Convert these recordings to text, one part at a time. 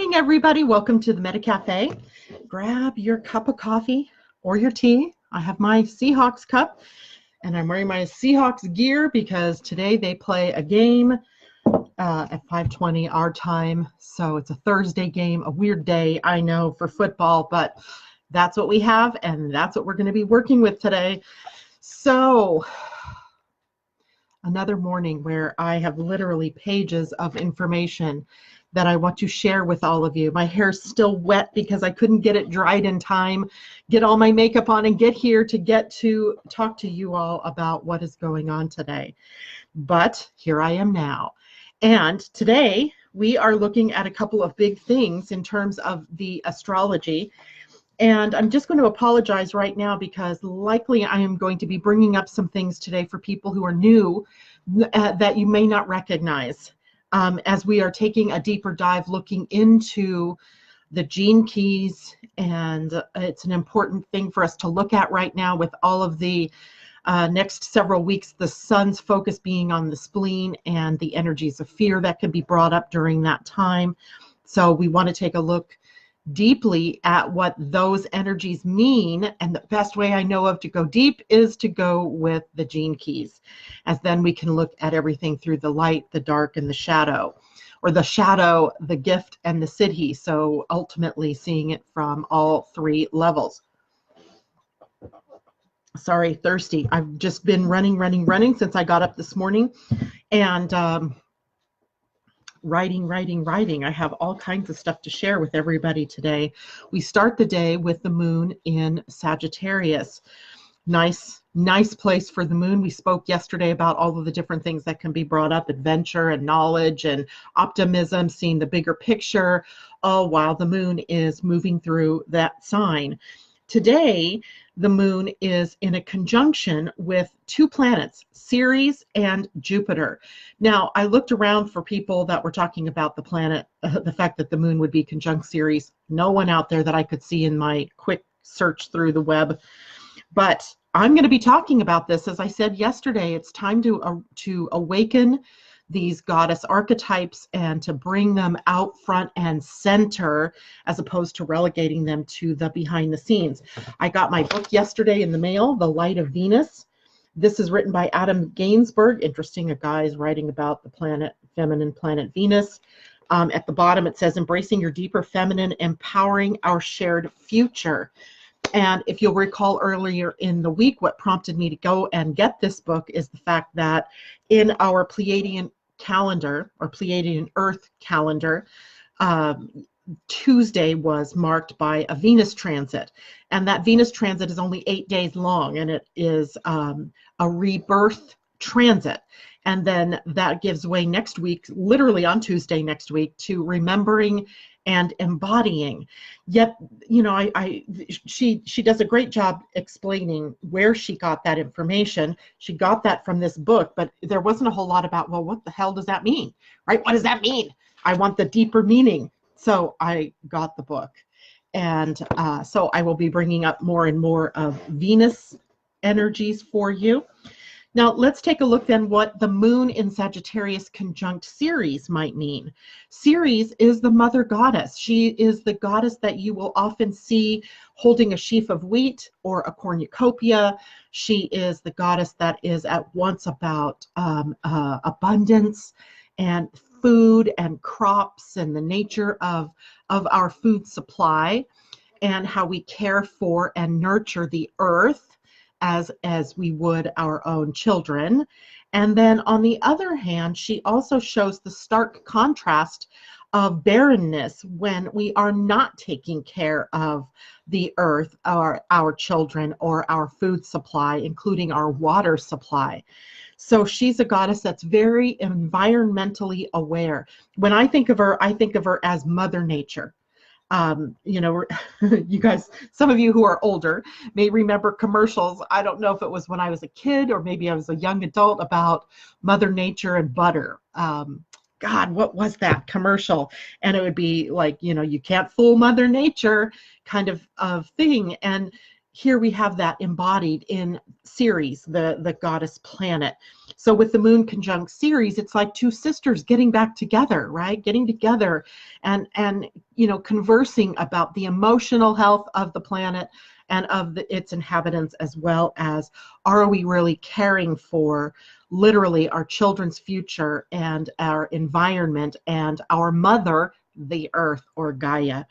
morning, everybody. Welcome to the Meta Cafe. Grab your cup of coffee or your tea. I have my Seahawks cup, and I'm wearing my Seahawks gear because today they play a game at 5:20 our time. So it's a Thursday game, a weird day, I know, for football, but that's what we have, and that's what we're going to be working with today. So another morning where I have literally pages of information that I want to share with all of you. My hair's still wet because I couldn't get it dried in time, get all my makeup on, and get here to get to talk to you all about what is going on today. But here I am now. And today we are looking at a couple of big things in terms of the astrology. And I'm just going to apologize right now because likely I am going to be bringing up some things today for people who are new that you may not recognize. As we are taking a deeper dive looking into the gene keys, and it's an important thing for us to look at right now with all of the next several weeks, the sun's focus being on the spleen and the energies of fear that can be brought up during that time. So we want to take a look deeply at what those energies mean, and the best way I know of to go deep is to go with the gene keys, as then we can look at everything through the light, the dark, and the shadow, or the shadow, the gift, and the siddhi, so ultimately seeing it from all three levels. Sorry, thirsty. I've just been running since I got up this morning, and writing. I have all kinds of stuff to share with everybody today. We start the day with the moon in Sagittarius. Nice place for the moon. We spoke yesterday about all of the different things that can be brought up, adventure and knowledge and optimism, seeing the bigger picture, while the moon is moving through that sign. Today, the moon is in a conjunction with two planets, Ceres and Jupiter. Now, I looked around for people that were talking about the planet, the fact that the moon would be conjunct Ceres. No one out there that I could see in my quick search through the web. But I'm going to be talking about this. As I said yesterday, it's time to awaken these goddess archetypes and to bring them out front and center, as opposed to relegating them to the behind the scenes. I got my book yesterday in the mail, The Light of Venus. This is written by Adam Gainsbourg. Interesting, a guy is writing about the planet, feminine planet Venus. At the bottom it says, embracing your deeper feminine, empowering our shared future. And if you'll recall earlier in the week, what prompted me to go and get this book is the fact that in our Pleiadian calendar, or Pleiadian-Earth calendar, Tuesday was marked by a Venus transit. And that Venus transit is only 8 days long, and it is a rebirth transit. And then that gives way next week, literally on Tuesday next week, to remembering and embodying. Yet, you know, she does a great job explaining where she got that information. She got that from this book, but there wasn't a whole lot about, well, what the hell does that mean, right? What does that mean? I want the deeper meaning. So I got the book. And so I will be bringing up more and more of Venus energies for you. Now, let's take a look then what the moon in Sagittarius conjunct Ceres might mean. Ceres is the mother goddess. She is the goddess that you will often see holding a sheaf of wheat or a cornucopia. She is the goddess that is at once about abundance and food and crops and the nature of our food supply and how we care for and nurture the earth as we would our own children. And then on the other hand, she also shows the stark contrast of barrenness when we are not taking care of the earth or our children or our food supply, including our water supply. So she's a goddess that's very environmentally aware. When I think of her as Mother Nature. You know, you guys, some of you who are older may remember commercials. I don't know if it was when I was a kid or maybe I was a young adult, about Mother Nature and butter. God, what was that commercial? And it would be like, you know, you can't fool Mother Nature kind of thing. And here we have that embodied in Ceres, the goddess planet. So with the moon conjunct Ceres, it's like two sisters getting back together, right? Getting together and conversing about the emotional health of the planet and of its inhabitants, as well as, are we really caring for literally our children's future and our environment and our mother, the earth, or Gaia.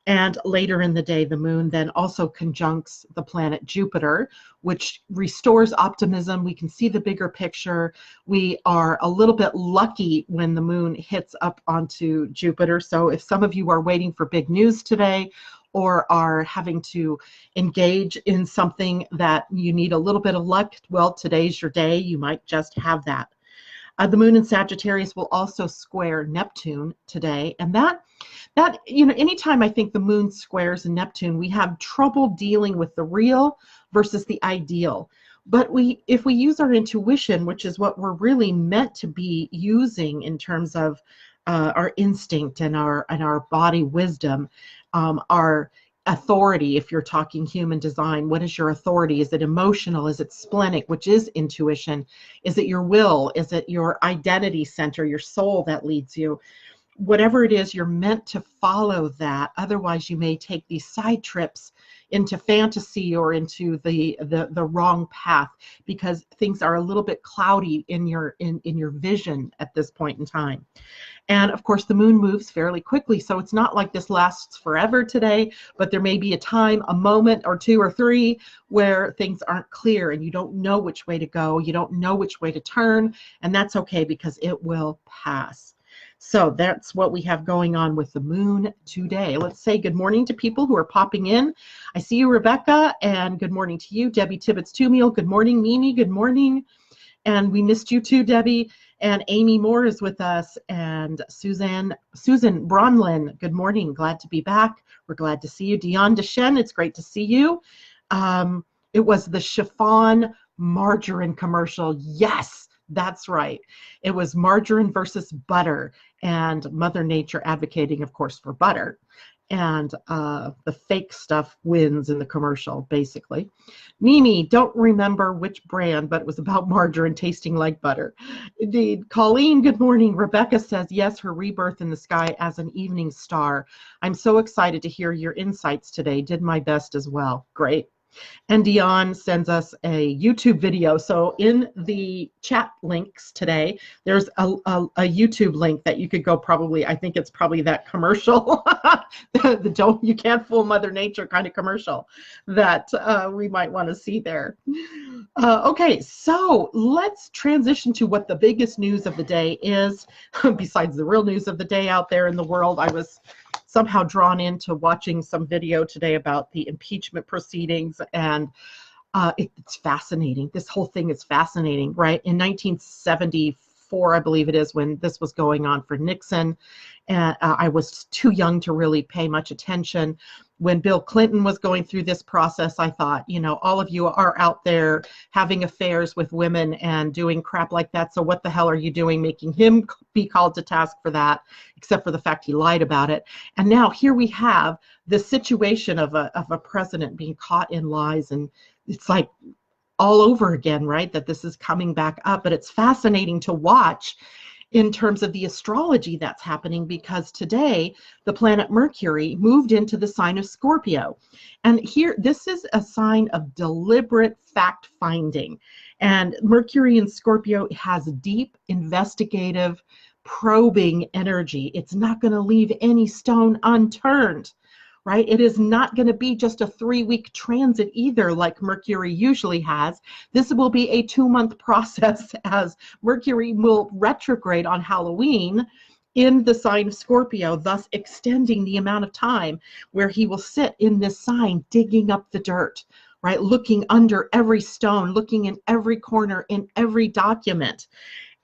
And later in the day, the moon then also conjuncts the planet Jupiter, which restores optimism. We can see the bigger picture. We are a little bit lucky when the moon hits up onto Jupiter. So if some of you are waiting for big news today, or are having to engage in something that you need a little bit of luck, well, today's your day. You might just have that. The moon in Sagittarius will also square Neptune today. And that anytime I think the moon squares Neptune, we have trouble dealing with the real versus the ideal. But if we use our intuition, which is what we're really meant to be using in terms of our instinct and our body wisdom, our authority, if you're talking human design, what is your authority? Is it emotional? Is it splenic, which is intuition? Is it your will? Is it your identity center, your soul that leads you? Whatever it is, you're meant to follow that. Otherwise, you may take these side trips into fantasy or into the wrong path, because things are a little bit cloudy in your vision at this point in time. And of course, the moon moves fairly quickly, so it's not like this lasts forever today, but there may be a time, a moment or two or three, where things aren't clear and you don't know which way to go, you don't know which way to turn, and that's okay, because it will pass. So that's what we have going on with the moon today. Let's say good morning to people who are popping in. I see you, Rebecca, and good morning to you. Debbie Tibbetts-Tumiel, good morning. Mimi, good morning. And we missed you too, Debbie. And Amy Moore is with us. And Susan Bronlin, good morning. Glad to be back. We're glad to see you. Dion Deshen, it's great to see you. It was the chiffon margarine commercial. Yes, that's right. It was margarine versus butter, and Mother Nature advocating, of course, for butter. And the fake stuff wins in the commercial, basically. Mimi, don't remember which brand, but it was about margarine tasting like butter. Indeed. Colleen, good morning. Rebecca says, yes, her rebirth in the sky as an evening star. I'm so excited to hear your insights today. Did my best as well. Great. And Dion sends us a YouTube video. So in the chat links today, there's a YouTube link that you could go probably, I think it's probably that commercial, the you can't fool Mother Nature kind of commercial that we might want to see there. Okay, so let's transition to what the biggest news of the day is, besides the real news of the day out there in the world. I was somehow drawn into watching some video today about the impeachment proceedings, and it's fascinating. This whole thing is fascinating, right? In 1974, I believe it is, when this was going on for Nixon, and I was too young to really pay much attention. When Bill Clinton was going through this process, I thought, all of you are out there having affairs with women and doing crap like that, so what the hell are you doing making him be called to task for that, except for the fact he lied about it. And now here we have the situation of a president being caught in lies, and it's like all over again, right, that this is coming back up. But it's fascinating to watch in terms of the astrology that's happening, because today the planet Mercury moved into the sign of Scorpio. And here, this is a sign of deliberate fact finding. And Mercury in Scorpio has deep, investigative, probing energy. It's not going to leave any stone unturned, right? It is not going to be just a 3-week transit either, like Mercury usually has. This will be a 2-month process, as Mercury will retrograde on Halloween in the sign of Scorpio, thus extending the amount of time where he will sit in this sign, digging up the dirt, right? Looking under every stone, looking in every corner, in every document.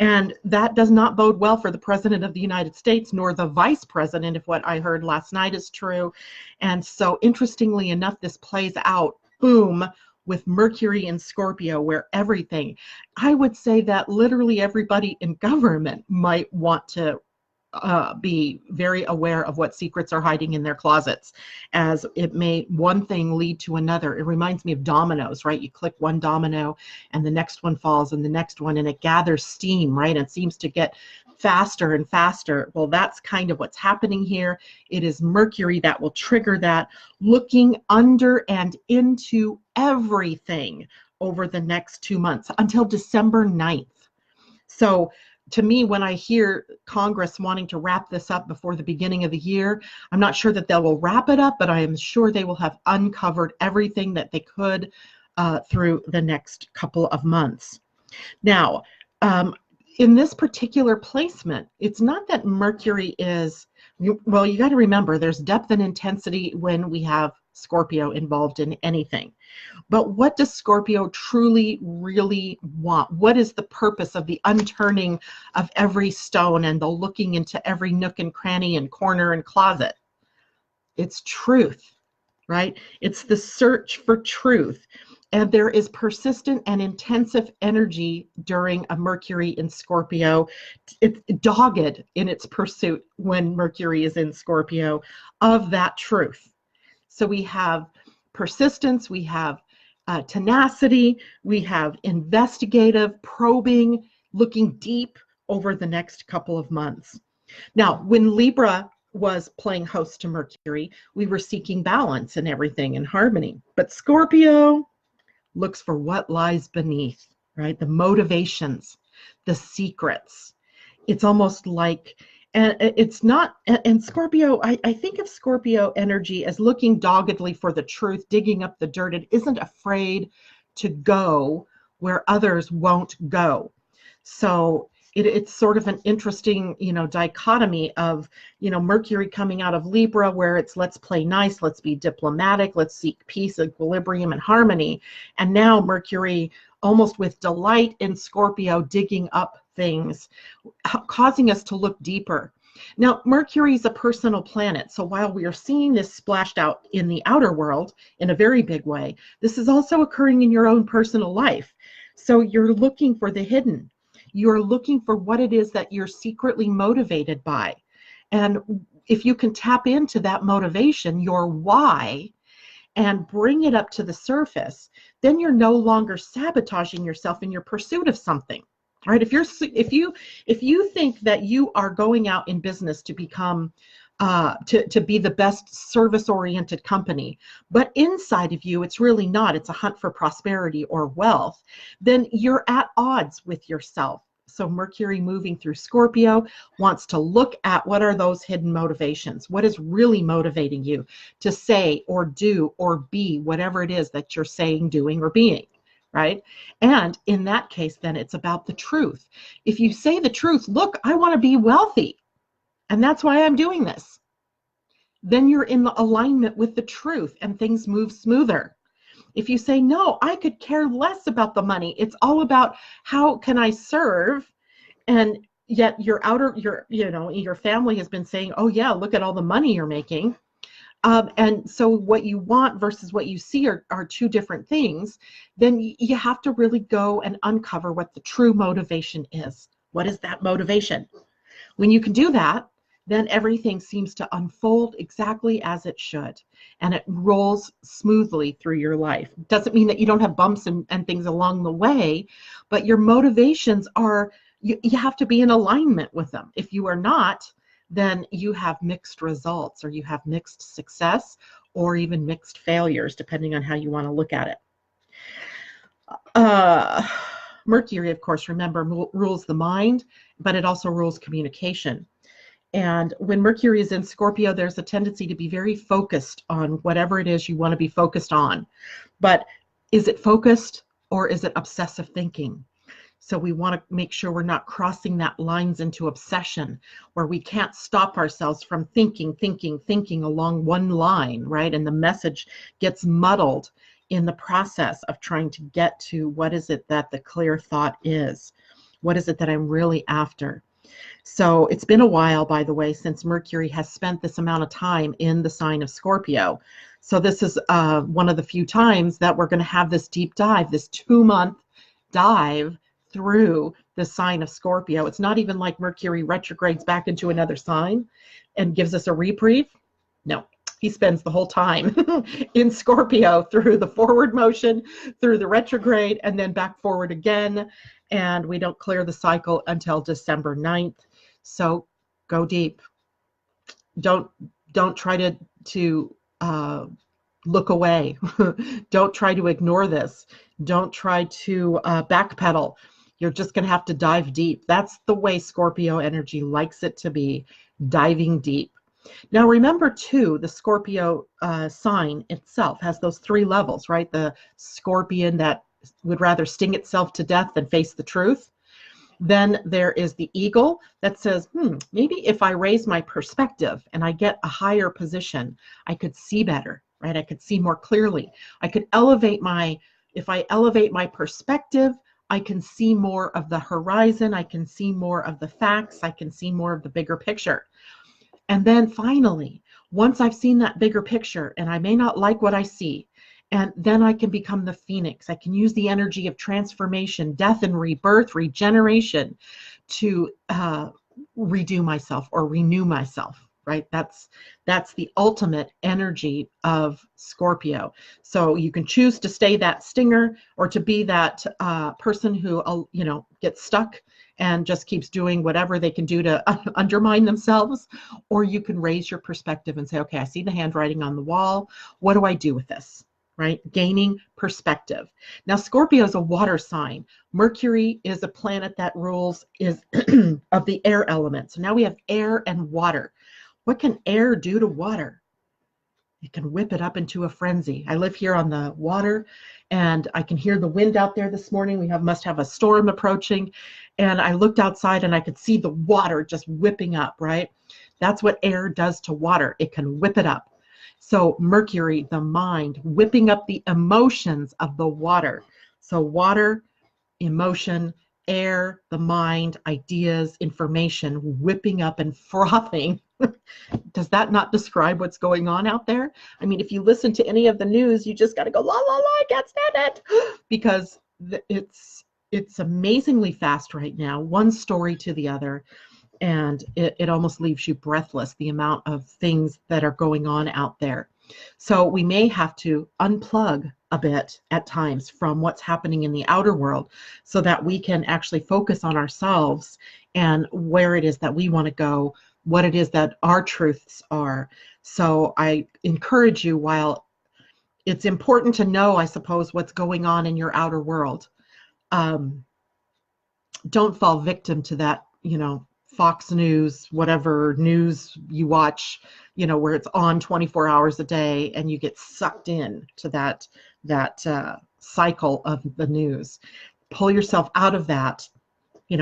And that does not bode well for the President of the United States, nor the Vice President, if what I heard last night is true. And so interestingly enough, this plays out, boom, with Mercury in Scorpio, where everything, I would say that literally everybody in government might want to be very aware of what secrets are hiding in their closets, as it may one thing lead to another. It reminds me of dominoes, right? You click one domino and the next one falls and the next one, and it gathers steam, right? And seems to get faster and faster. Well, that's kind of what's happening here. It is Mercury that will trigger that, looking under and into everything over the next 2 months until December 9th. So to me, when I hear Congress wanting to wrap this up before the beginning of the year, I'm not sure that they will wrap it up, but I am sure they will have uncovered everything that they could through the next couple of months. Now, in this particular placement, it's not that Mercury is, well, you got to remember there's depth and intensity when we have Scorpio involved in anything. But what does Scorpio truly, really want? What is the purpose of the unturning of every stone and the looking into every nook and cranny and corner and closet? It's truth, right? It's the search for truth. And there is persistent and intensive energy during a Mercury in Scorpio. It's dogged in its pursuit when Mercury is in Scorpio of that truth. So we have persistence, we have tenacity, we have investigative, probing, looking deep over the next couple of months. Now, when Libra was playing host to Mercury, we were seeking balance and everything in harmony. But Scorpio looks for what lies beneath, right? The motivations, the secrets. It's almost like, and it's not, and Scorpio, I think of Scorpio energy as looking doggedly for the truth, digging up the dirt. It isn't afraid to go where others won't go. So it's sort of an interesting, dichotomy of, Mercury coming out of Libra, where it's let's play nice, let's be diplomatic, let's seek peace, equilibrium, and harmony. And now Mercury, almost with delight in Scorpio, digging up things, causing us to look deeper. Now, Mercury is a personal planet. So while we are seeing this splashed out in the outer world in a very big way, this is also occurring in your own personal life. So you're looking for the hidden. You're looking for what it is that you're secretly motivated by. And if you can tap into that motivation, your why, and bring it up to the surface, then you're no longer sabotaging yourself in your pursuit of something. Right? If you think that you are going out in business to become to be the best service-oriented company, but inside of you it's really not, it's a hunt for prosperity or wealth, then you're at odds with yourself. So Mercury moving through Scorpio wants to look at what are those hidden motivations, what is really motivating you to say or do or be whatever it is that you're saying, doing, or being. Right? And in that case, then it's about the truth. If you say the truth, look, I want to be wealthy, and that's why I'm doing this, then you're in the alignment with the truth and things move smoother. If you say, no, I could care less about the money, it's all about how can I serve, and yet your family has been saying, oh yeah, look at all the money you're making. And so what you want versus what you see are two different things. Then you have to really go and uncover what the true motivation is. What is that motivation? When you can do that, then everything seems to unfold exactly as it should. And it rolls smoothly through your life. Doesn't mean that you don't have bumps and things along the way, but your motivations are, you have to be in alignment with them. If you are not, then you have mixed results, or you have mixed success, or even mixed failures, depending on how you want to look at it. Mercury, of course, remember, rules the mind, but it also rules communication. And when Mercury is in Scorpio, there's a tendency to be very focused on whatever it is you want to be focused on. But is it focused, or is it obsessive thinking? So we want to make sure we're not crossing that lines into obsession, where we can't stop ourselves from thinking along one line, right? And the message gets muddled in the process of trying to get to what is it that the clear thought is? What is it that I'm really after? So it's been a while, by the way, since Mercury has spent this amount of time in the sign of Scorpio. So this is one of the few times that we're going to have this deep dive, this 2-month dive through the sign of Scorpio. It's not even like Mercury retrogrades back into another sign and gives us a reprieve. No, he spends the whole time in Scorpio through the forward motion, through the retrograde, and then back forward again. And we don't clear the cycle until December 9th. So go deep. Don't try to look away. Don't try to ignore this. Don't try to backpedal. You're just going to have to dive deep. That's the way Scorpio energy likes it to be, diving deep. Now remember too, the Scorpio sign itself has those 3 levels, right? The scorpion that would rather sting itself to death than face the truth. Then there is the eagle that says, maybe if I raise my perspective and I get a higher position, I could see better, right? I could see more clearly. I could if I elevate my perspective, I can see more of the horizon. I can see more of the facts. I can see more of the bigger picture. And then finally, once I've seen that bigger picture, and I may not like what I see, and then I can become the phoenix. I can use the energy of transformation, death and rebirth, regeneration to redo myself or renew myself, right? That's the ultimate energy of Scorpio. So you can choose to stay that stinger or to be that person who, gets stuck and just keeps doing whatever they can do to undermine themselves. Or you can raise your perspective and say, okay, I see the handwriting on the wall. What do I do with this? Right? Gaining perspective. Now, Scorpio is a water sign. Mercury is a planet that rules of the air element. So now we have air and water. What can air do to water? It can whip it up into a frenzy. I live here on the water, and I can hear the wind out there this morning. We must have a storm approaching, and I looked outside and I could see the water just whipping up, right? That's what air does to water. It can whip it up. So Mercury, the mind, whipping up the emotions of the water. So water, emotion, air, the mind, ideas, information, whipping up and frothing. Does that not describe what's going on out there? I mean, if you listen to any of the news, you just got to go, la, la, la, I can't stand it. Because it's amazingly fast right now, one story to the other. And it almost leaves you breathless, the amount of things that are going on out there. So we may have to unplug a bit at times from what's happening in the outer world so that we can actually focus on ourselves and where it is that we want to go, what it is that our truths are. So I encourage you, while it's important to know, I suppose, what's going on in your outer world, don't fall victim to that, Fox News, whatever news you watch, where it's on 24 hours a day and you get sucked in to that cycle of the news. Pull yourself out of that,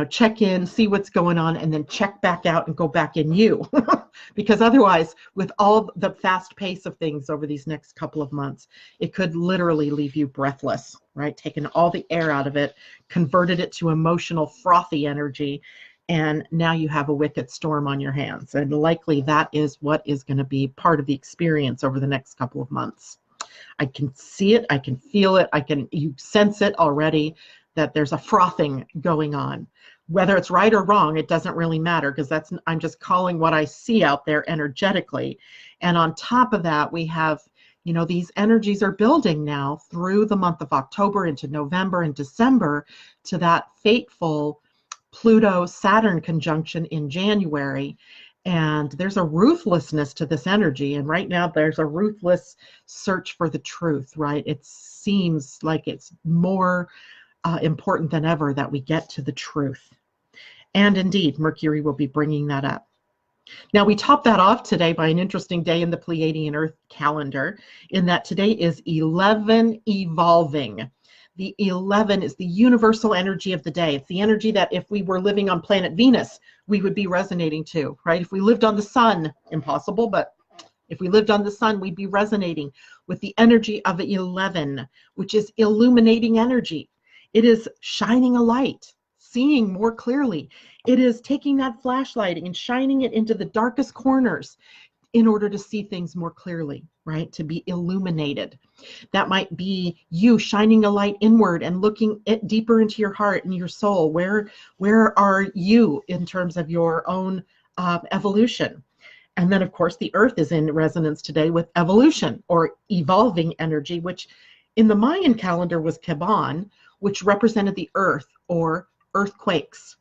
check in, see what's going on, and then check back out and go back in you. Because otherwise, with all the fast pace of things over these next couple of months, it could literally leave you breathless, right? Taking all the air out of it, converted it to emotional, frothy energy, and now you have a wicked storm on your hands. And likely that is what is going to be part of the experience over the next couple of months. I can see it, I can feel it, you sense it already, that there's a frothing going on. Whether it's right or wrong, it doesn't really matter, because I'm just calling what I see out there energetically. And on top of that, we have, these energies are building now through the month of October into November and December to that fateful Pluto-Saturn conjunction in January. And there's a ruthlessness to this energy. And right now there's a ruthless search for the truth, right? It seems like it's more important than ever that we get to the truth. And indeed, Mercury will be bringing that up. Now, we top that off today by an interesting day in the Pleiadian-Earth calendar, in that today is 11 evolving. The 11 is the universal energy of the day. It's the energy that if we were living on planet Venus, we would be resonating to, right? If we lived on the sun, impossible, but if we lived on the sun, we'd be resonating with the energy of 11, which is illuminating energy. It is shining a light, seeing more clearly. It is taking that flashlight and shining it into the darkest corners, in order to see things more clearly, right? To be illuminated. That might be you shining a light inward and looking deeper into your heart and your soul. Where are you in terms of your own evolution? And then, of course, the earth is in resonance today with evolution or evolving energy, which in the Mayan calendar was Keban, which represented the earth or earthquakes.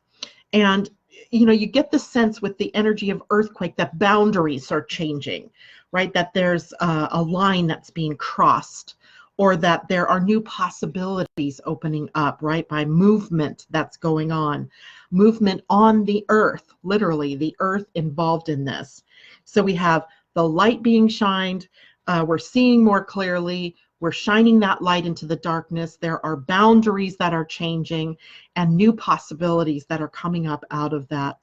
And you get the sense with the energy of earthquake that boundaries are changing, right? That there's a line that's being crossed, or that there are new possibilities opening up, right? By movement that's going on. Movement on the earth, literally the earth involved in this. So we have the light being shined. We're seeing more clearly. We're shining that light into the darkness. There are boundaries that are changing and new possibilities that are coming up out of that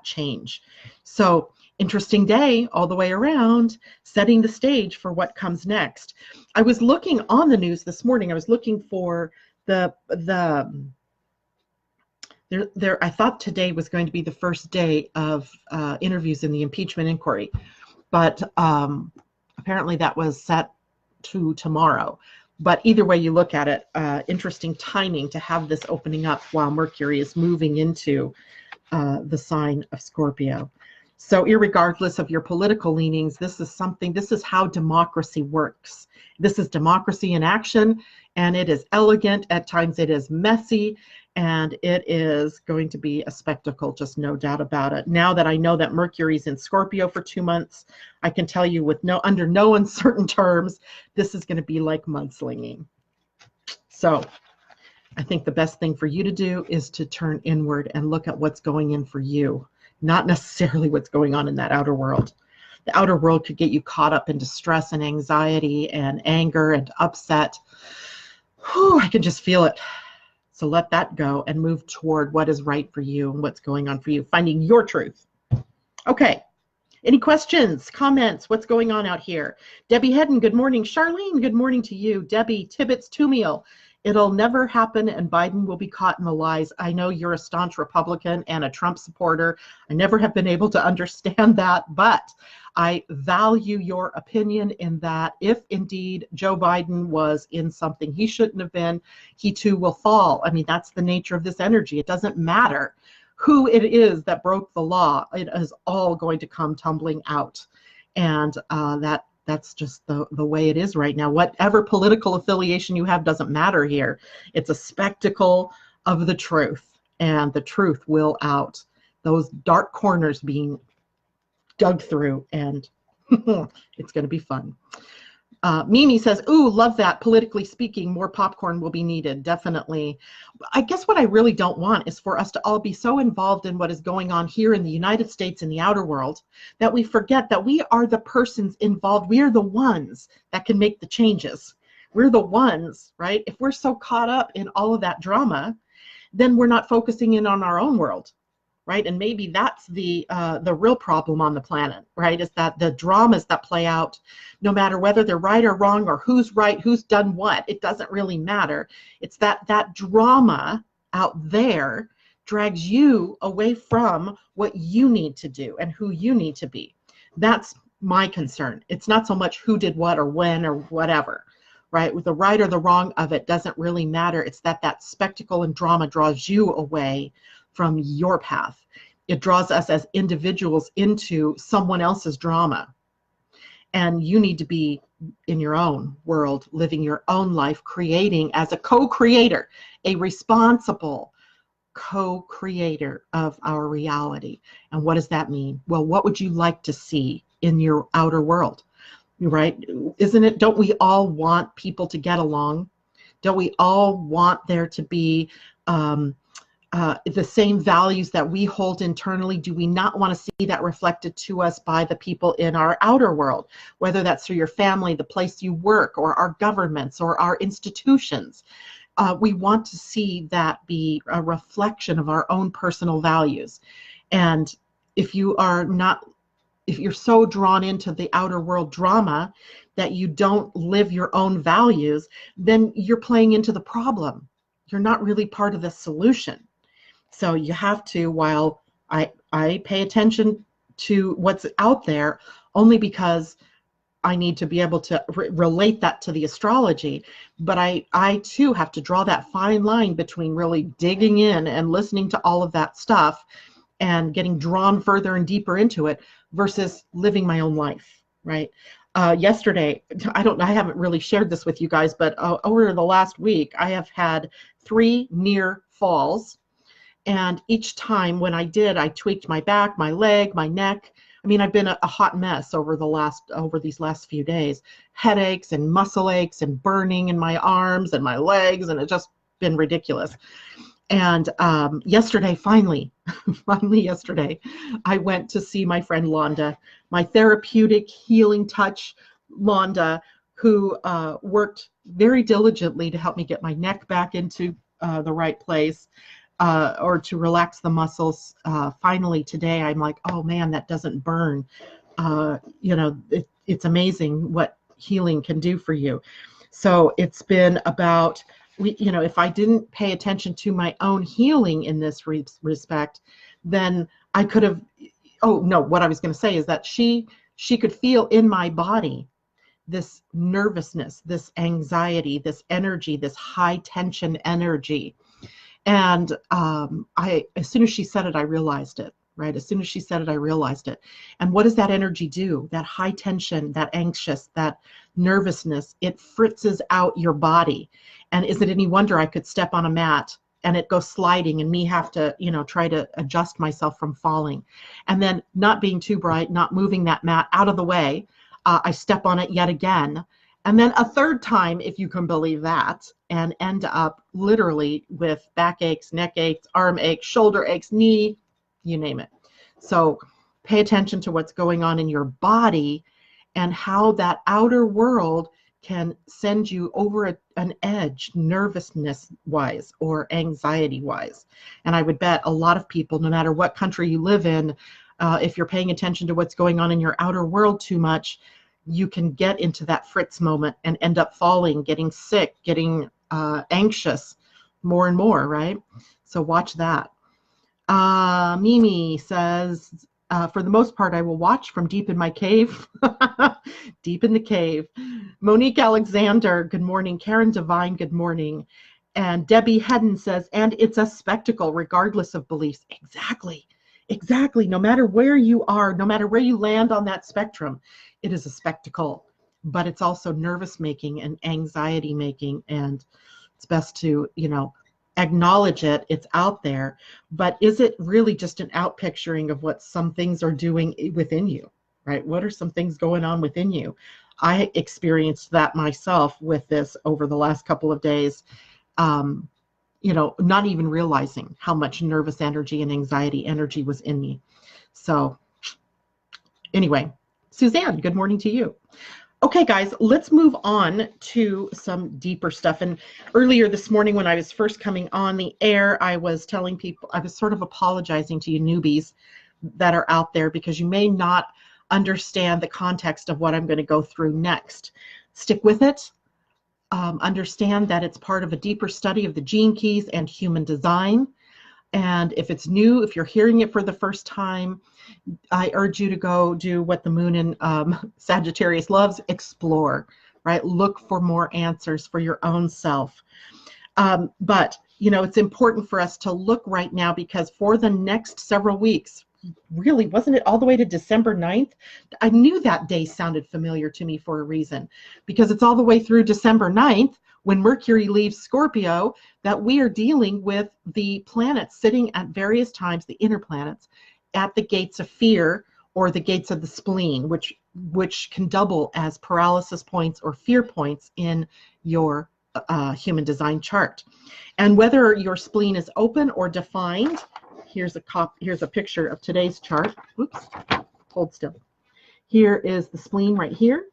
change. So interesting day all the way around, setting the stage for what comes next. I was looking on the news this morning. I was looking for I thought today was going to be the first day of interviews in the impeachment inquiry, but apparently that was set to tomorrow. But either way you look at it, interesting timing to have this opening up while Mercury is moving into the sign of Scorpio. So irregardless of your political leanings, this is how democracy works. This is democracy in action, and it is elegant. At times it is messy, and it is going to be a spectacle, just no doubt about it. Now that I know that Mercury's in Scorpio for 2 months, I can tell you under no uncertain terms, this is going to be like mudslinging. So I think the best thing for you to do is to turn inward and look at what's going in for you, not necessarily what's going on in that outer world. The outer world could get you caught up in distress and anxiety and anger and upset. Whew, I can just feel it. So let that go and move toward what is right for you and what's going on for you, finding your truth. Okay. Any questions, comments? What's going on out here? Debbie Hedden, good morning. Charlene, good morning to you. Debbie Tibbetts Tumiel, it'll never happen and Biden will be caught in the lies. I know you're a staunch Republican and a Trump supporter. I never have been able to understand that, but I value your opinion in that if indeed Joe Biden was in something he shouldn't have been, he too will fall. I mean, that's the nature of this energy. It doesn't matter who it is that broke the law. It is all going to come tumbling out. And that's just the way it is right now. Whatever political affiliation you have doesn't matter here. It's a spectacle of the truth, and the truth will out. Those dark corners being dug through, and it's going to be fun. Mimi says, ooh, love that. Politically speaking, more popcorn will be needed. Definitely. I guess what I really don't want is for us to all be so involved in what is going on here in the United States and the outer world that we forget that we are the persons involved. We are the ones that can make the changes. We're the ones, right? If we're so caught up in all of that drama, then we're not focusing in on our own world. Right? And maybe that's the real problem on the planet, right? Is that the dramas that play out, no matter whether they're right or wrong or who's right, who's done what, it doesn't really matter. It's that drama out there drags you away from what you need to do and who you need to be. That's my concern. It's not so much who did what or when or whatever, right? With the right or the wrong of it doesn't really matter. It's that spectacle and drama draws you away from your path. It draws us as individuals into someone else's drama. And you need to be in your own world, living your own life, creating as a co-creator, a responsible co-creator of our reality. And what does that mean? Well, what would you like to see in your outer world? Right? Don't we all want people to get along? Don't we all want there to be the same values that we hold internally? Do we not want to see that reflected to us by the people in our outer world, whether that's through your family, the place you work, or our governments, or our institutions? We want to see that be a reflection of our own personal values. And if you're so drawn into the outer world drama that you don't live your own values, then you're playing into the problem. You're not really part of the solution. So you have to, while I pay attention to what's out there, only because I need to be able to relate that to the astrology. But I too have to draw that fine line between really digging in and listening to all of that stuff and getting drawn further and deeper into it versus living my own life, right? Yesterday, I haven't really shared this with you guys, but over the last week, I have had 3 near falls. And each time when I did, I tweaked my back, my leg, my neck. I mean, I've been a hot mess over these last few days. Headaches and muscle aches and burning in my arms and my legs, and it's just been ridiculous. And yesterday, finally yesterday, I went to see my friend Londa, my therapeutic healing touch Londa, who worked very diligently to help me get my neck back into the right place, or to relax the muscles. Finally today, I'm like, oh man, that doesn't burn. It's amazing what healing can do for you. So it's been about, if I didn't pay attention to my own healing in this respect, then I could have, what I was going to say is that she could feel in my body this nervousness, this anxiety, this energy, this high tension energy. And as soon as she said it, I realized it, right? As soon as she said it, I realized it. And what does that energy do? That high tension, that anxious, that nervousness, it fritzes out your body. And is it any wonder I could step on a mat and it goes sliding and me have to, try to adjust myself from falling. And then not being too bright, not moving that mat out of the way, I step on it yet again. And then a third time, if you can believe that, and end up literally with back aches, neck aches, arm aches, shoulder aches, knee, you name it. So pay attention to what's going on in your body and how that outer world can send you over an edge, nervousness-wise or anxiety-wise. And I would bet a lot of people, no matter what country you live in, if you're paying attention to what's going on in your outer world too much, you can get into that fritz moment and end up falling, getting sick, getting anxious more and more, right? So watch that. Mimi says, for the most part, I will watch from deep in my cave. Deep in the cave. Monique Alexander, good morning. Karen Devine, good morning. And Debbie Hedden says, and it's a spectacle regardless of beliefs. Exactly. Exactly. No matter where you are, no matter where you land on that spectrum, it is a spectacle. But it's also nervous making and anxiety making. And it's best to, acknowledge it. It's out there. But is it really just an outpicturing of what some things are doing within you, right? What are some things going on within you? I experienced that myself with this over the last couple of days. Not even realizing how much nervous energy and anxiety energy was in me. So anyway, Suzanne, good morning to you. Okay, guys, let's move on to some deeper stuff. And earlier this morning when I was first coming on the air, I was telling people, I was sort of apologizing to you newbies that are out there because you may not understand the context of what I'm going to go through next. Stick with it. Understand that it's part of a deeper study of the gene keys and human design. And if it's new, if you're hearing it for the first time, I urge you to go do what the moon in Sagittarius loves, explore, right? Look for more answers for your own self. But, it's important for us to look right now because for the next several weeks, really, wasn't it all the way to December 9th? I knew that day sounded familiar to me for a reason, because it's all the way through December 9th when Mercury leaves Scorpio that we are dealing with the planets sitting at various times, the inner planets, at the gates of fear or the gates of the spleen, which can double as paralysis points or fear points in your human design chart. And whether your spleen is open or defined, here's a picture of today's chart. Oops, hold still. Here is the spleen right here,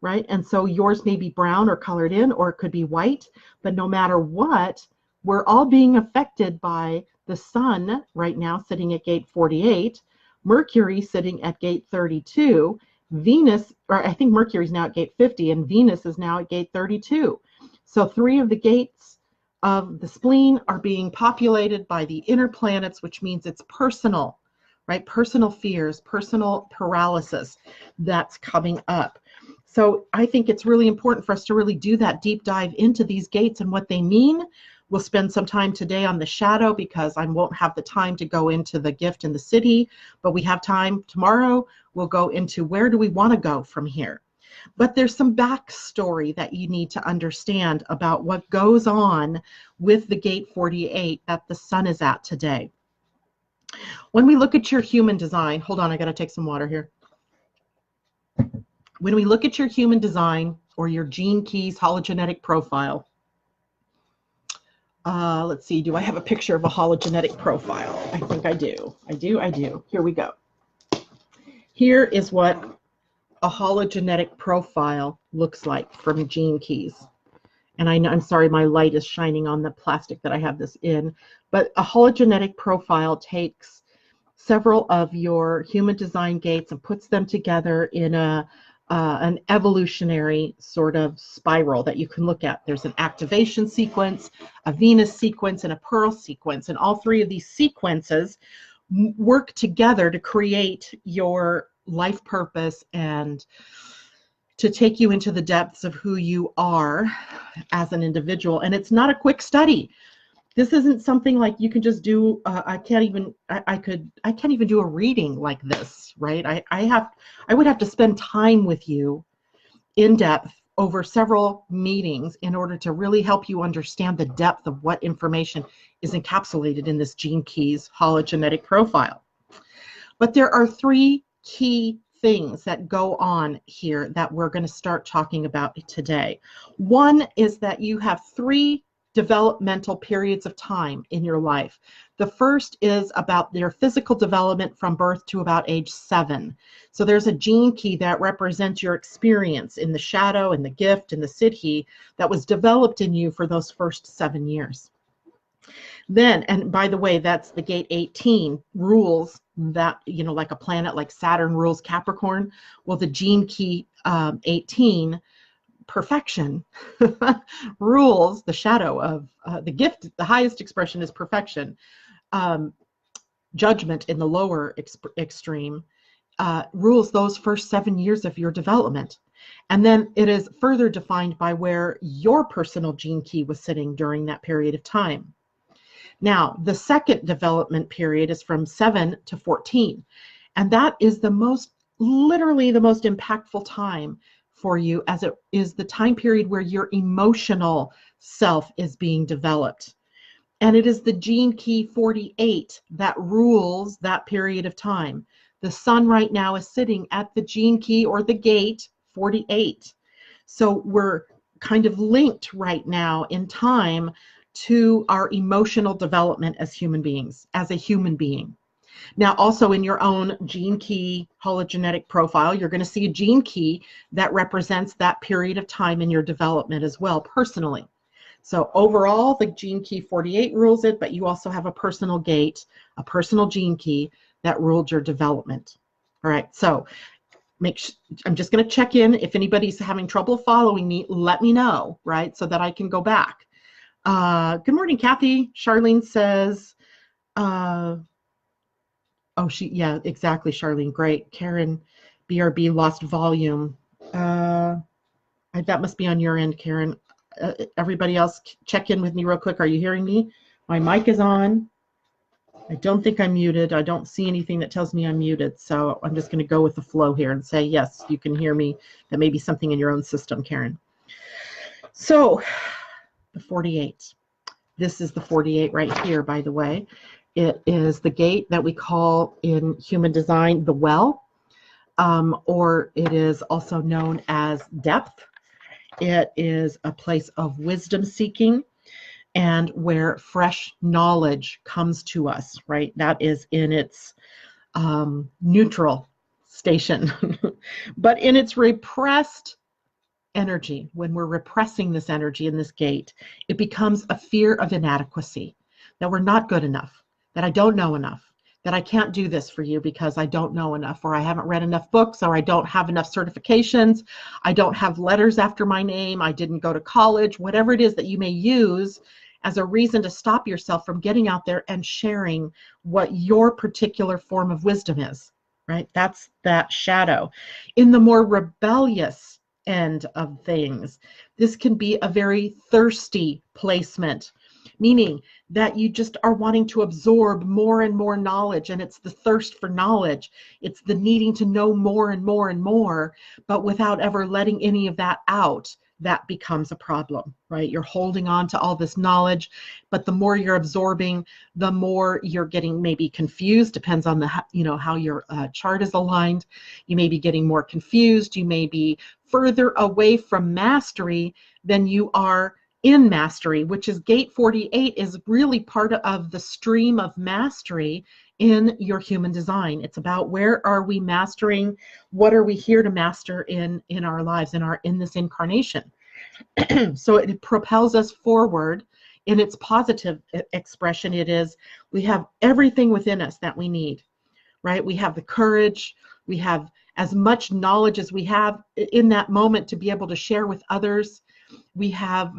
right? And so yours may be brown or colored in, or it could be white, but no matter what, we're all being affected by the sun right now sitting at gate 48, Mercury sitting at gate 32, Venus, or I think Mercury's now at gate 50, and Venus is now at gate 32. So 3 of the gates of the spleen are being populated by the inner planets, which means it's personal, right? Personal fears, personal paralysis that's coming up. So I think it's really important for us to really do that deep dive into these gates and what they mean. We'll spend some time today on the shadow because I won't have the time to go into the gift and the city, but we have time tomorrow. We'll go into where do we want to go from here. But there's some backstory that you need to understand about what goes on with the gate 48 that the sun is at today. When we look at your human design, hold on, I got to take some water here. When we look at your human design or your gene keys hologenetic profile, let's see, do I have a picture of a hologenetic profile? I think I do. I do. Here we go. Here is what a hologenetic profile looks like from gene keys. And I'm sorry, my light is shining on the plastic that I have this in, but a hologenetic profile takes several of your human design gates and puts them together in an evolutionary sort of spiral that you can look at. There's an activation sequence, a Venus sequence, and a Pearl sequence, and all three of these sequences work together to create your life purpose and to take you into the depths of who you are as an individual. And it's not a quick study. This isn't something like you can just do. I can't even do a reading like this, right? I would have to spend time with you in depth over several meetings in order to really help you understand the depth of what information is encapsulated in this gene keys hologenetic profile. But there are three key things that go on here that we're going to start talking about today. One is that you have three developmental periods of time in your life. The first is about your physical development from birth to about age 7. So there's a gene key that represents your experience in the shadow and the gift and the siddhi that was developed in you for those first 7 years. Then, and by the way, that's the gate 18 rules that, you know, like a planet like Saturn rules Capricorn. Well, the gene key 18, perfection, rules the shadow of the gift. The highest expression is perfection. Judgment in the lower extreme rules those first 7 years of your development. And then it is further defined by where your personal gene key was sitting during that period of time. Now, the second development period is from 7 to 14. And that is literally the most impactful time for you, as it is the time period where your emotional self is being developed. And it is the gene key 48 that rules that period of time. The sun right now is sitting at the gene key or the gate 48. So we're kind of linked right now in time to our emotional development as human beings, as a human being. Now, also in your own gene key hologenetic profile, you're going to see a gene key that represents that period of time in your development as well, personally. So overall, the gene key 48 rules it, but you also have a personal gate, a personal gene key that ruled your development. All right, so I'm just going to check in. If anybody's having trouble following me, let me know, right, so that I can go back. Good morning, Kathy. Charlene says, yeah, exactly, Charlene. Great. Karen, BRB lost volume. That must be on your end, Karen. Everybody else, check in with me real quick. Are you hearing me? My mic is on. I don't think I'm muted. I don't see anything that tells me I'm muted. So I'm just going to go with the flow here and say, yes, you can hear me. That may be something in your own system, Karen. So the 48. This is the 48 right here, by the way. It is the gate that we call in human design the well, or it is also known as depth. It is a place of wisdom seeking and where fresh knowledge comes to us, right? That is in its neutral station. But in its repressed energy, when we're repressing this energy in this gate, it becomes a fear of inadequacy, that we're not good enough, that I don't know enough, that I can't do this for you because I don't know enough, or I haven't read enough books, or I don't have enough certifications, I don't have letters after my name, I didn't go to college, whatever it is that you may use as a reason to stop yourself from getting out there and sharing what your particular form of wisdom is, right? That's that shadow. In the more rebellious end of things, this can be a very thirsty placement, meaning that you just are wanting to absorb more and more knowledge, and it's the thirst for knowledge. It's the needing to know more and more and more, but without ever letting any of that out. That becomes a problem, right? You're holding on to all this knowledge, but the more you're absorbing, the more you're getting maybe confused. Depends on the, how your chart is aligned. You may be getting more confused. You may be further away from mastery than you are in mastery, which is gate 48 is really part of the stream of mastery in your human design. It's about where are we mastering, what are we here to master in our lives, in this incarnation. So it propels us forward. In its positive expression, it is, we have everything within us that we need, right? We have the courage, we have as much knowledge as we have in that moment to be able to share with others. We have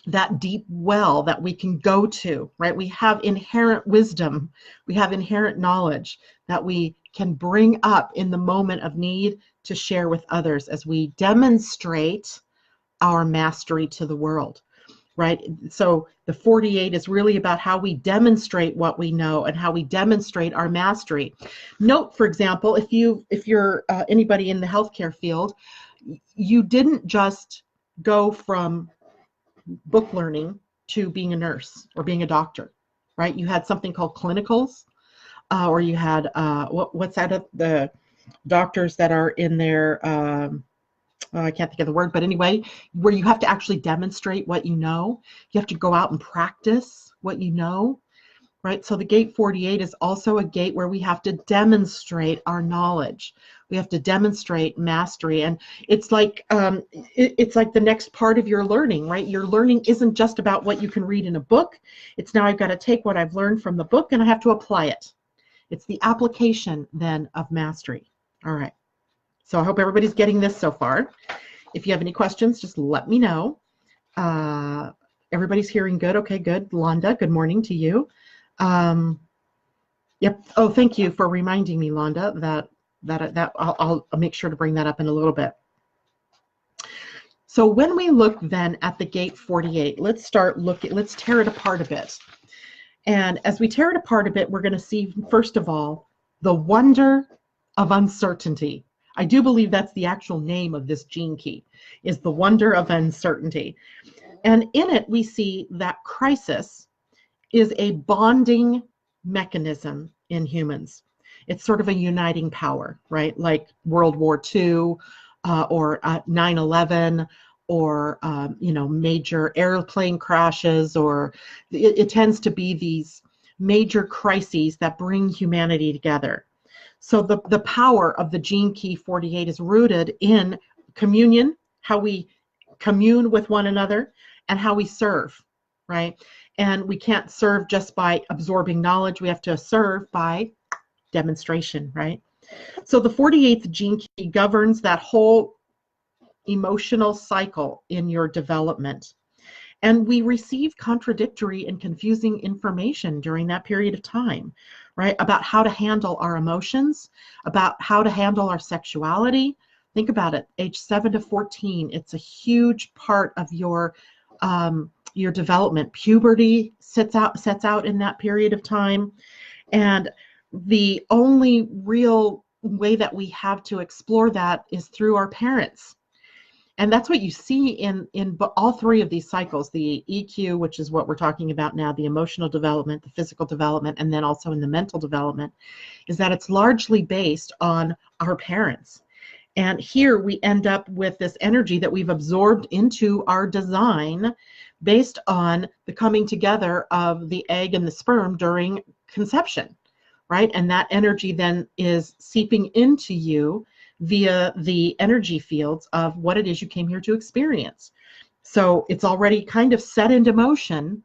that deep well that we can go to, right? We have inherent wisdom, we have inherent knowledge that we can bring up in the moment of need to share with others as we demonstrate our mastery to the world, right? So the 48 is really about how we demonstrate what we know and how we demonstrate our mastery. Note, for example, if you're anybody in the healthcare field, you didn't just go from book learning to being a nurse or being a doctor, right? You had something called clinicals, or you had what's that of the doctors that are in their I can't think of the word, but anyway, where you have to actually demonstrate what you know. You have to go out and practice what you know, right? So the gate 48 is also a gate where we have to demonstrate our knowledge. We have to demonstrate mastery, and it's like the next part of your learning, right? Your learning isn't just about what you can read in a book. It's now I've got to take what I've learned from the book and I have to apply it. It's the application then of mastery. All right. So I hope everybody's getting this so far. If you have any questions, just let me know. Everybody's hearing good. Okay, good. Londa, good morning to you. Yep. Oh, thank you for reminding me, Londa, that I'll make sure to bring that up in a little bit. So when we look then at the gate 48, let's tear it apart a bit. And as we tear it apart a bit, we're going to see, first of all, the wonder of uncertainty. I do believe that's the actual name of this gene key, is the wonder of uncertainty. And in it, we see that crisis is a bonding mechanism in humans. It's sort of a uniting power, right? Like World War II or 9/11 or, major airplane crashes, or it tends to be these major crises that bring humanity together. So the power of the gene key 48 is rooted in communion, how we commune with one another, and how we serve, right? And we can't serve just by absorbing knowledge. We have to serve by demonstration, right? So the 48th gene key governs that whole emotional cycle in your development. And we receive contradictory and confusing information during that period of time, right? About how to handle our emotions, about how to handle our sexuality. Think about it, age 7 to 14, it's a huge part of your development. Puberty sets out in that period of time. And the only real way that we have to explore that is through our parents. And that's what you see in all three of these cycles, the EQ, which is what we're talking about now, the emotional development, the physical development, and then also in the mental development, is that it's largely based on our parents. And here we end up with this energy that we've absorbed into our design based on the coming together of the egg and the sperm during conception, right? And that energy then is seeping into you via the energy fields of what it is you came here to experience. So it's already kind of set into motion,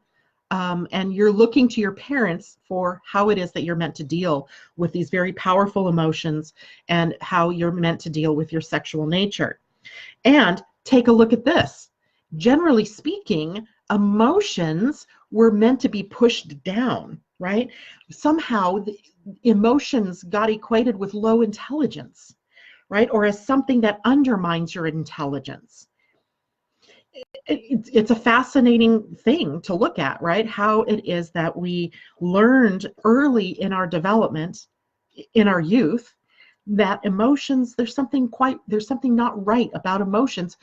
and you're looking to your parents for how it is that you're meant to deal with these very powerful emotions and how you're meant to deal with your sexual nature. And take a look at this. Generally speaking, emotions were meant to be pushed down, right? Somehow the emotions got equated with low intelligence, right? Or as something that undermines your intelligence. It's a fascinating thing to look at, right? How it is that we learned early in our development, in our youth, that emotions, there's something not right about emotions.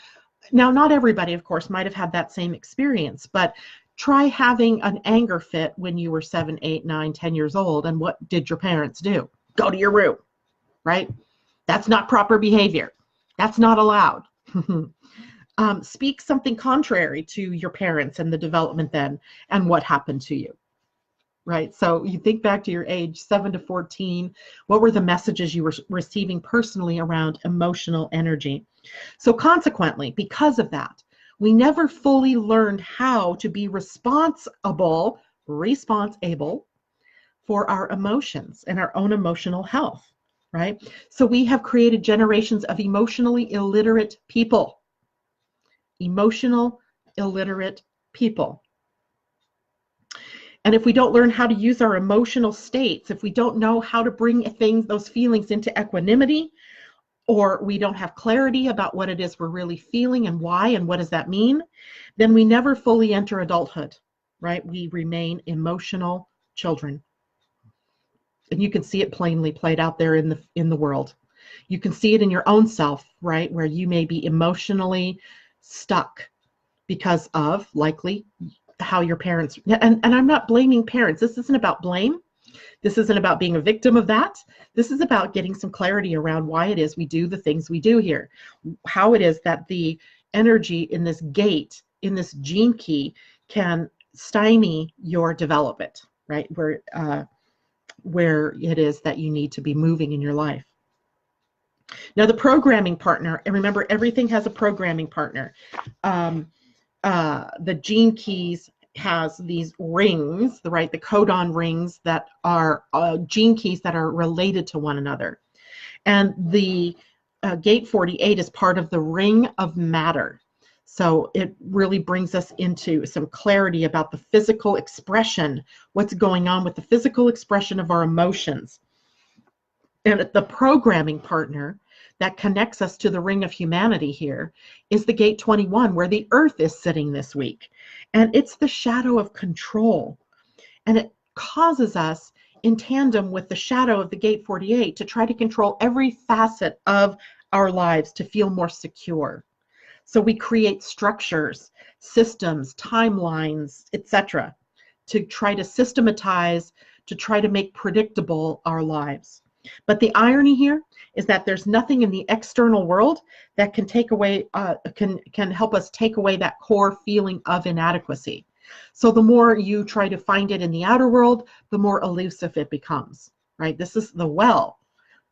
Now, not everybody, of course, might have had that same experience, but try having an anger fit when you were 7, 8, 9, 10 years old, and what did your parents do? Go to your room, right? That's not proper behavior. That's not allowed. Speak something contrary to your parents and the development then, and what happened to you, right? So you think back to your age 7 to 14, what were the messages you were receiving personally around emotional energy? So consequently, because of that, we never fully learned how to be responsible for our emotions and our own emotional health, right? So we have created generations of emotionally illiterate people. Emotional illiterate people. And if we don't learn how to use our emotional states, if we don't know how to bring those feelings into equanimity, or we don't have clarity about what it is we're really feeling and why and what does that mean, then we never fully enter adulthood, right? We remain emotional children. And you can see it plainly played out there in the world. You can see it in your own self, right? Where you may be emotionally stuck because of likely how your parents, and I'm not blaming parents. This isn't about blame. This isn't about being a victim of that. This is about getting some clarity around why it is we do the things we do here. How it is that the energy in this gate, in this gene key, can stymie your development, right? Where it is that you need to be moving in your life. Now, the programming partner, and remember, everything has a programming partner. The gene keys has these rings, the codon rings that are gene keys that are related to one another. And the gate 48 is part of the ring of matter. So it really brings us into some clarity about the physical expression, what's going on with the physical expression of our emotions. And the programming partner that connects us to the ring of humanity here is the gate 21, where the Earth is sitting this week. And it's the shadow of control. And it causes us, in tandem with the shadow of the gate 48, to try to control every facet of our lives to feel more secure. So we create structures, systems, timelines, etc., to try to systematize, to try to make predictable our lives. But the irony here is that there's nothing in the external world that can take away, can help us take away that core feeling of inadequacy. So the more you try to find it in the outer world, the more elusive it becomes, right? This is the well,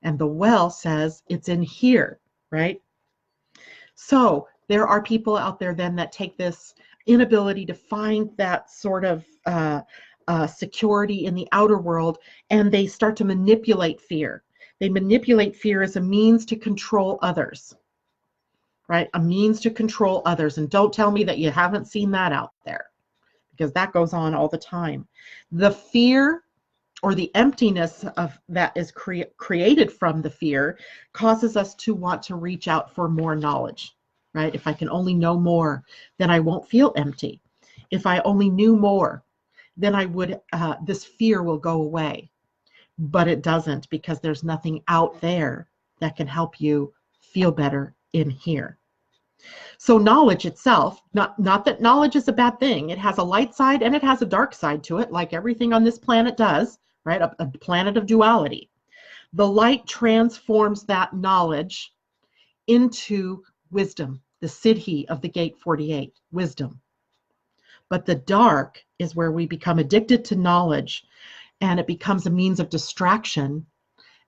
and the well says it's in here, right? So there are people out there then that take this inability to find that sort of security in the outer world, and they start to manipulate fear. They manipulate fear as a means to control others, right? A means to control others. And don't tell me that you haven't seen that out there, because that goes on all the time. The fear or the emptiness of that is created from the fear causes us to want to reach out for more knowledge, right? If I can only know more, then I won't feel empty. If I only knew more, then I would, this fear will go away. But it doesn't, because there's nothing out there that can help you feel better in here. So knowledge itself, not that knowledge is a bad thing. It has a light side and it has a dark side to it, like everything on this planet does, right? A planet of duality. The light transforms that knowledge into wisdom, the siddhi of the gate 48, wisdom. But the dark is where we become addicted to knowledge, and it becomes a means of distraction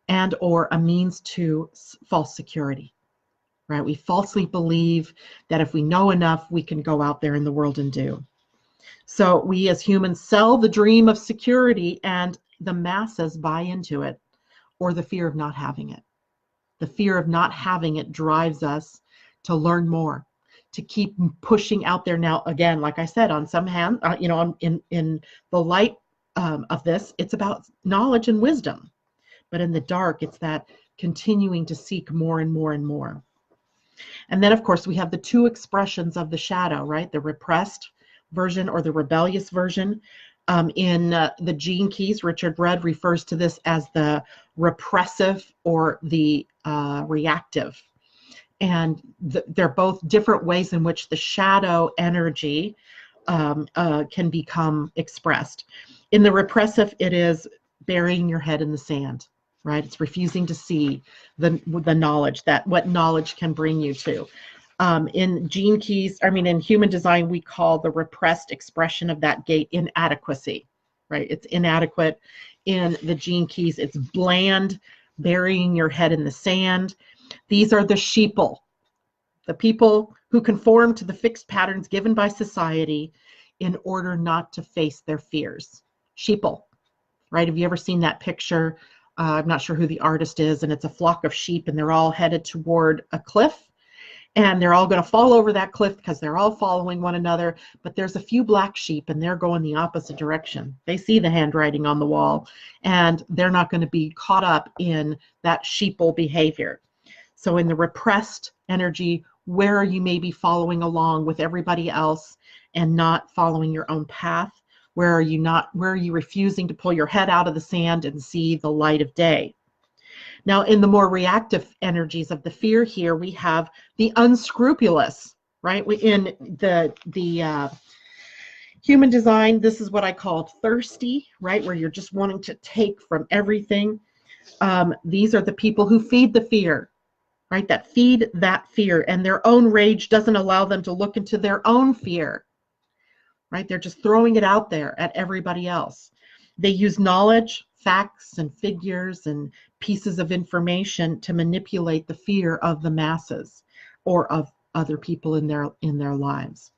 and or a means to false security, right? We falsely believe that if we know enough, we can go out there in the world and do. So we as humans sell the dream of security, and the masses buy into it, or the fear of not having it. The fear of not having it drives us to learn more, to keep pushing out there. Now, again, like I said, on some hand, in the light of this, it's about knowledge and wisdom. But in the dark, it's that continuing to seek more and more and more. And then, of course, we have the two expressions of the shadow, right? The repressed version or the rebellious version. In the Gene Keys, Richard Rudd refers to this as the repressive or the reactive. And they're both different ways in which the shadow energy can become expressed. In the repressive, it is burying your head in the sand, right? It's refusing to see the knowledge, that what knowledge can bring you to. In Gene Keys, in human design, we call the repressed expression of that gate inadequacy, right? It's inadequate. In the Gene Keys, it's bland, burying your head in the sand. These are the sheeple, the people who conform to the fixed patterns given by society in order not to face their fears. Sheeple, right? Have you ever seen that picture? I'm not sure who the artist is, and it's a flock of sheep, and they're all headed toward a cliff. And they're all going to fall over that cliff because they're all following one another. But there's a few black sheep, and they're going the opposite direction. They see the handwriting on the wall, and they're not going to be caught up in that sheeple behavior. So in the repressed energy, where you may be following along with everybody else and not following your own path, where are you refusing to pull your head out of the sand and see the light of day? Now, in the more reactive energies of the fear here, we have the unscrupulous, right? In the human design, this is what I call thirsty, right? Where you're just wanting to take from everything. These are the people who feed the fear, right? That feed that fear, and their own rage doesn't allow them to look into their own fear, right? They're just throwing it out there at everybody else. They use knowledge, facts, and figures and pieces of information to manipulate the fear of the masses or of other people in their lives.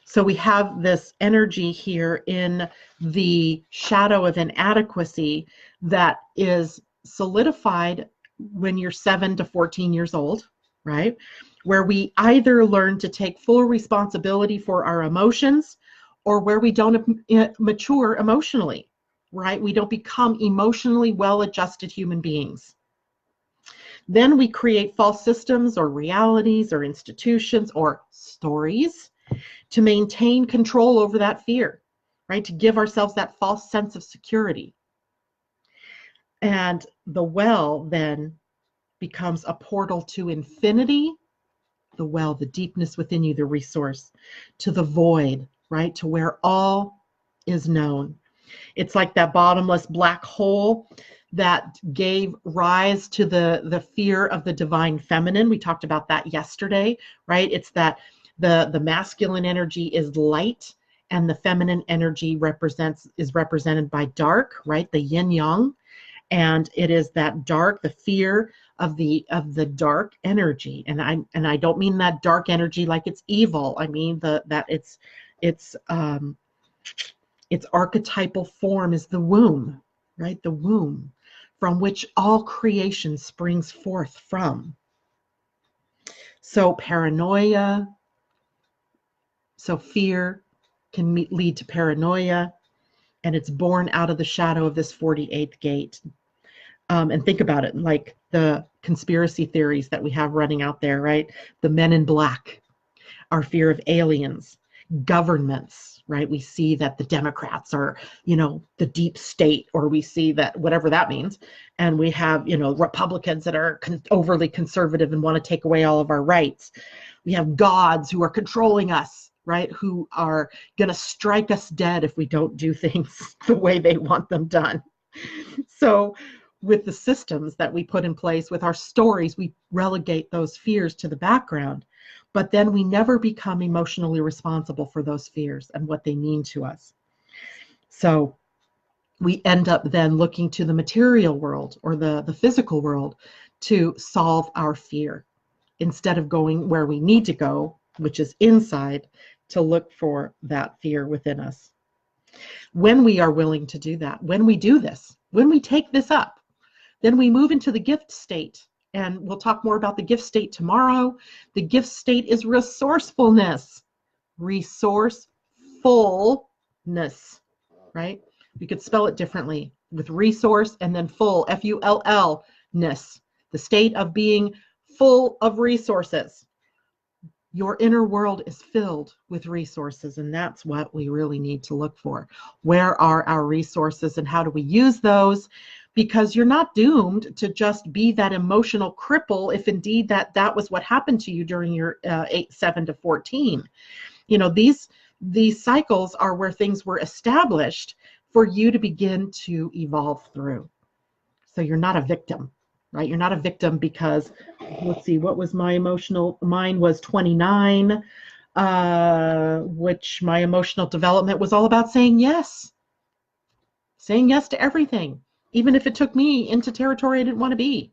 So we have this energy here in the shadow of inadequacy that is solidified when you're 7 to 14 years old, right? Where we either learn to take full responsibility for our emotions, or where we don't mature emotionally, right? We don't become emotionally well-adjusted human beings. Then we create false systems or realities or institutions or stories to maintain control over that fear, right? To give ourselves that false sense of security. And the well then becomes a portal to infinity, the well, the deepness within you, the resource, to the void, right? To where all is known. It's like that bottomless black hole that gave rise to the fear of the divine feminine. We talked about that yesterday, right? It's that the masculine energy is light, and the feminine energy is represented by dark, right? The yin yang. And it is that dark, the fear of the dark energy. And I don't mean that dark energy like it's evil. I mean that its archetypal form is the womb, right? The womb from which all creation springs forth from. So paranoia, so fear can lead to paranoia, and it's born out of the shadow of this 48th gate. And think about it, like the conspiracy theories that we have running out there, right? The men in black, our fear of aliens, governments, right? We see that the Democrats are, the deep state, or we see that whatever that means. And we have, Republicans that are overly conservative and want to take away all of our rights. We have gods who are controlling us, right? Who are going to strike us dead if we don't do things the way they want them done. So with the systems that we put in place, with our stories, we relegate those fears to the background, but then we never become emotionally responsible for those fears and what they mean to us. So we end up then looking to the material world or the physical world to solve our fear, instead of going where we need to go, which is inside, to look for that fear within us. When we are willing to do that, when we do this, when we take this up, then we move into the gift state, and we'll talk more about the gift state tomorrow. The gift state is resourcefulness, resourcefulness, right? We could spell it differently with resource and then full, F-U-L-L-ness, the state of being full of resources. Your inner world is filled with resources, and that's what we really need to look for. Where are our resources and how do we use those? Because you're not doomed to just be that emotional cripple if indeed that was what happened to you during your 8-7 to 14. You know, these cycles are where things were established for you to begin to evolve through. So you're not a victim. Right? You're not a victim because, let's see, what was my emotional, mine was 29, which my emotional development was all about saying yes to everything, even if it took me into territory I didn't want to be,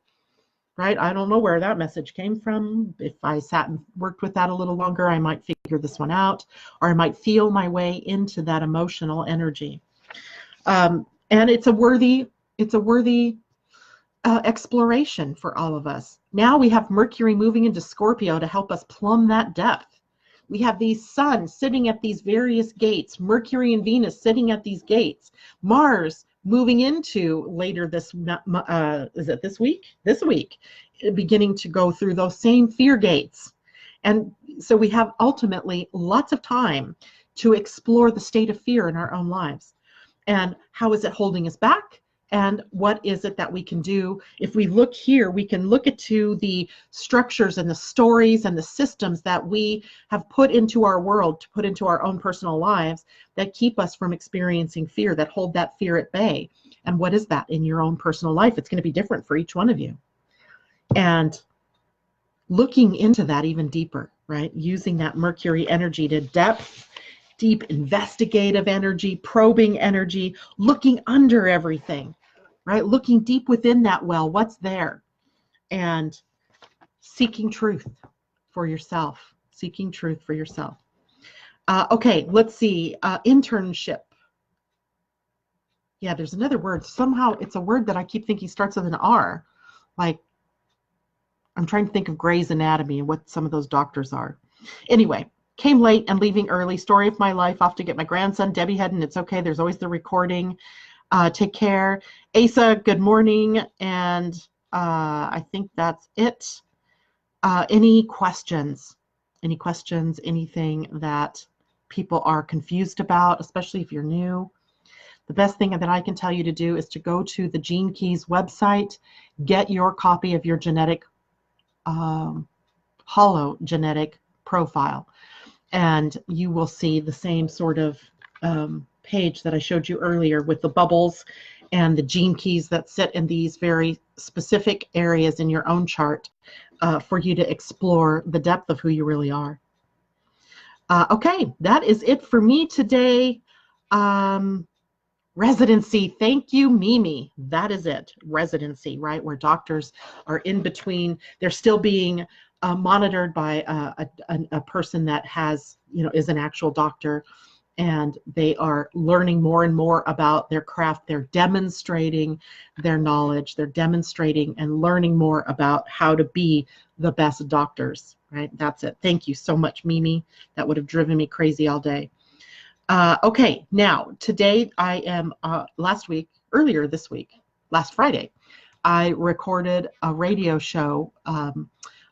right? I don't know where that message came from. If I sat and worked with that a little longer, I might figure this one out, or I might feel my way into that emotional energy. And it's a worthy exploration for all of us. Now we have Mercury moving into Scorpio to help us plumb that depth. We have these suns sitting at these various gates, Mercury and Venus sitting at these gates, Mars moving into later this, is it this week? This week, beginning to go through those same fear gates. And so we have ultimately lots of time to explore the state of fear in our own lives. And how is it holding us back? And what is it that we can do? If we look here, we can look into the structures and the stories and the systems that we have put into our world, to put into our own personal lives, that keep us from experiencing fear, that hold that fear at bay. And what is that in your own personal life? It's going to be different for each one of you. And looking into that even deeper, right? Using that Mercury energy to depth, deep investigative energy, probing energy, looking under everything, right? Looking deep within that well, what's there? And seeking truth for yourself, seeking truth for yourself. Okay, let's see, internship. Yeah, there's another word. Somehow it's a word that I keep thinking starts with an R. Like, I'm trying to think of Grey's Anatomy and what some of those doctors are. Anyway, came late and leaving early. Story of my life. Off to get my grandson. Debbie Hedden. It's okay. There's always the recording. Take care. Asa, good morning. And I think that's it. Any questions? Any questions? Anything that people are confused about, especially if you're new? The best thing that I can tell you to do is to go to the Gene Keys website, get your copy of your genetic, hologenetic profile. And you will see the same sort of page that I showed you earlier with the bubbles and the gene keys that sit in these very specific areas in your own chart for you to explore the depth of who you really are. Okay, that is it for me today. Residency, thank you, Mimi. That is it, residency, right? Where doctors are in between. They're still being monitored by a person that has, is an actual doctor, and they are learning more and more about their craft. They're demonstrating their knowledge. They're demonstrating and learning more about how to be the best doctors, right? That's it. Thank you so much, Mimi. That would have driven me crazy all day. Okay, now today I am, earlier this week, last Friday, I recorded a radio show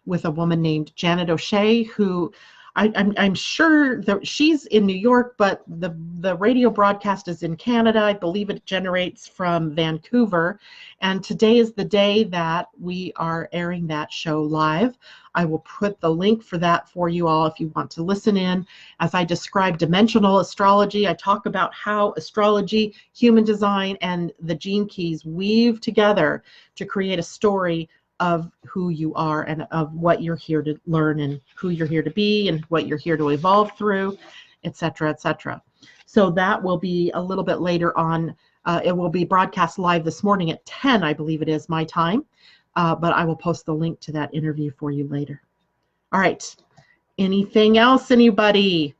with a woman named Janet O'Shea, who I'm sure that she's in New York, but the radio broadcast is in Canada. I believe it generates from Vancouver. And today is the day that we are airing that show live. I will put the link for that for you all if you want to listen in. As I describe dimensional astrology, I talk about how astrology, human design, and the gene keys weave together to create a story of who you are and of what you're here to learn and who you're here to be and what you're here to evolve through, etc., etc. So that will be a little bit later on. It will be broadcast live this morning at 10, I believe it is, my time. But I will post the link to that interview for you later. All right. Anything else, anybody?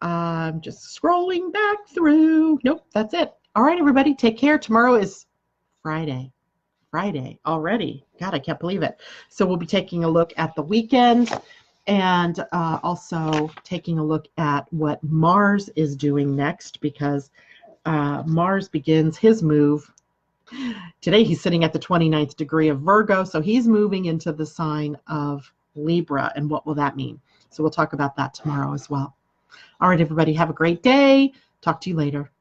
I'm just scrolling back through. Nope, that's it. All right, everybody, take care. Tomorrow is Friday. Friday already. God, I can't believe it. So we'll be taking a look at the weekend and also taking a look at what Mars is doing next, because Mars begins his move. Today he's sitting at the 29th degree of Virgo, so he's moving into the sign of Libra. And what will that mean? So we'll talk about that tomorrow as well. All right, everybody, have a great day. Talk to you later.